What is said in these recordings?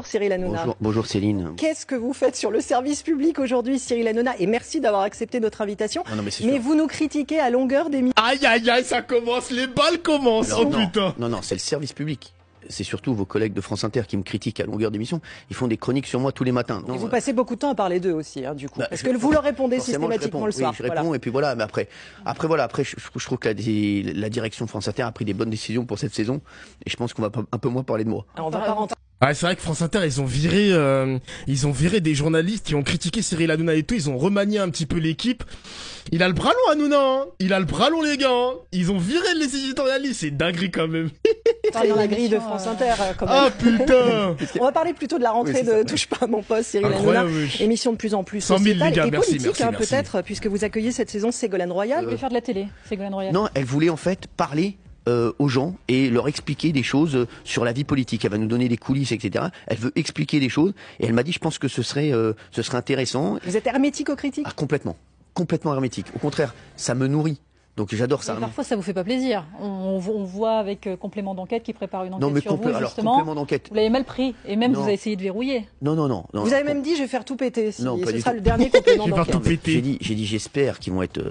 Bonjour Cyril Hanouna. Bonjour Céline. Qu'est-ce que vous faites sur le service public aujourd'hui, Cyril Hanouna? Et merci d'avoir accepté notre invitation. Non, mais vous nous critiquez à longueur d'émission. Aïe aïe aïe, ça commence, les balles commencent. Alors, oh putain. Non, c'est le service public. C'est surtout vos collègues de France Inter qui me critiquent à longueur d'émission. Ils font des chroniques sur moi tous les matins. Et vous passez beaucoup de temps à parler d'eux aussi, hein, du coup. Parce que vous leur répondez systématiquement le soir. Oui, je réponds, et puis voilà. Mais après, je trouve que la direction de France Inter a pris des bonnes décisions pour cette saison. Et je pense qu'on va un peu moins parler de moi. Alors, on va pas rentrer. Ouais, c'est vrai que France Inter, ils ont viré des journalistes qui ont critiqué Cyril Hanouna et tout. Ils ont remanié un petit peu l'équipe. Il a le bras long, Hanouna, hein. Il a le bras long, les gars, hein. Ils ont viré les éditorialistes. C'est dinguerie, quand même. Dans la grille de France Inter, quand même. Ah, putain. On va parler plutôt de la rentrée de Touche pas à mon poste, Cyril Hanouna. Émission de plus en plus 100 000, sociétale les gars, et merci, politique, peut-être, puisque vous accueillez cette saison Ségolène Royal. Elle voulait faire de la télé, Ségolène Royal. Non, elle voulait en fait parler aux gens et leur expliquer des choses sur la vie politique. Elle va nous donner des coulisses, etc. Elle veut expliquer des choses et elle m'a dit, je pense que ce serait intéressant. Vous êtes hermétique aux critiques? Ah, complètement hermétique. Au contraire, ça me nourrit. Donc j'adore ça. Mais parfois ça vous fait pas plaisir. On voit avec Complément d'enquête qui prépare une enquête non, mais sur vous, justement. Complément d'enquête. Vous l'avez mal pris et même vous avez essayé de verrouiller. Non. Vous avez même dit je vais faire tout péter. Non, ce pas du sera tout. le dernier complément d'enquête. J'ai dit j'espère qu'ils vont être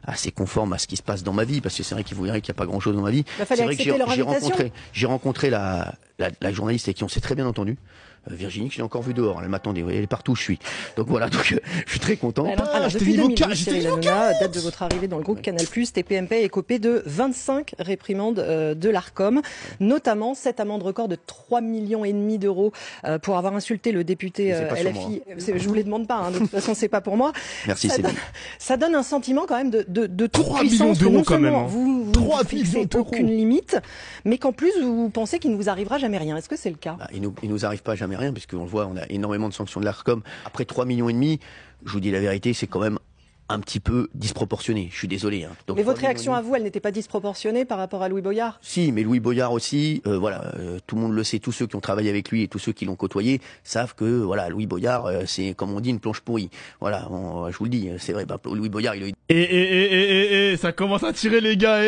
assez conformes à ce qui se passe dans ma vie, parce que c'est vrai qu'ils vous direz qu'il n'y a pas grand chose dans ma vie. Il fallait accepter leur invitation. J'ai rencontré la journaliste avec qui on s'est très bien entendu. Virginie, que j'ai encore vu dehors, elle m'attendait, vous voyez, elle est partout où je suis. Donc voilà, je suis très content. Alors, depuis 2012, Cyril Hanouna, date de votre arrivée dans le groupe Canal+, TPMP est copé de 25 réprimandes de l'Arcom, notamment cette amende record de 3,5 millions d'euros pour avoir insulté le député LFI. Je vous les demande pas, hein, de toute façon, c'est pas pour moi. Merci, ça donne un sentiment quand même de toute 3 puissance. millions d'euros Non quand même. Hein. Vous ne fixez aucune limite, mais qu'en plus, vous pensez qu'il ne vous arrivera jamais rien. Est-ce que c'est le cas? Il nous arrive pas jamais rien, puisqu'on le voit, on a énormément de sanctions de l'Arcom. Après 3,5 millions, je vous dis la vérité, c'est quand même un petit peu disproportionné. Je suis désolé. Hein. Donc, mais votre réaction à vous, elle n'était pas disproportionnée par rapport à Louis Boyard? Si, mais Louis Boyard aussi, tout le monde le sait, tous ceux qui ont travaillé avec lui et tous ceux qui l'ont côtoyé savent que Louis Boyard, c'est comme on dit une planche pourrie. Voilà, je vous le dis, c'est vrai. Louis Boyard, il a ça commence à tirer, les gars.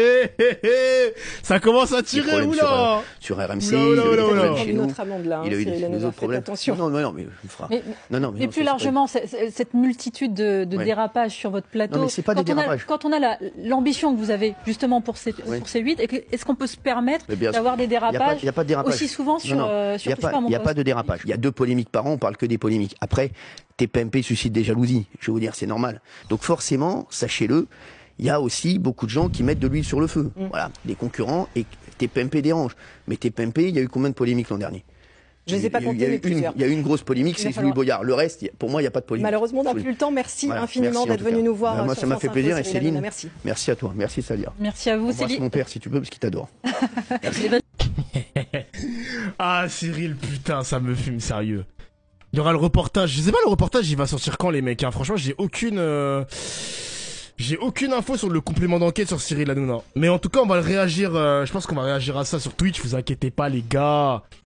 Ça commence à tirer, oula. Sur RMC, il a eu notre amende là. Il a eu des autres problèmes. Attention. Non, mais il fera. Mais plus largement, cette multitude de dérapages sur votre plateau. Non, mais c'est pas des dérapages. Quand on a l'ambition que vous avez justement pour ces 8, est-ce qu'on peut se permettre d'avoir des dérapages aussi souvent sur Il n'y a pas de dérapage. Il y a 2 polémiques par an, on parle que des polémiques. Après, TPMP suscite des jalousies. Je vais vous dire, c'est normal. Donc forcément, sachez-le, il y a aussi beaucoup de gens qui mettent de l'huile sur le feu. Voilà, des concurrents, et TPMP dérange. Mais TPMP, il y a eu combien de polémiques l'an dernier? Je ne les ai pas comptés, mais plusieurs. Il y a eu une grosse polémique, c'est Louis Boyard. Le reste, pour moi, il n'y a pas de polémique. Malheureusement, on n'a plus le temps. Merci infiniment d'être venu nous voir. Moi, ça m'a fait plaisir. Et Céline, merci. Merci à toi. Merci, Salia. Merci à vous, Céline. Embrasse mon père, si tu peux, parce qu'il t'adore. Ah, Cyril, putain, ça me fume, sérieux. Il y aura le reportage. Je sais pas, le reportage, il va sortir quand, les mecs, hein. Franchement, j'ai aucune info sur le complément d'enquête sur Cyril Hanouna. Mais en tout cas, on va réagir, je pense qu'on va réagir à ça sur Twitch, vous inquiétez pas, les gars.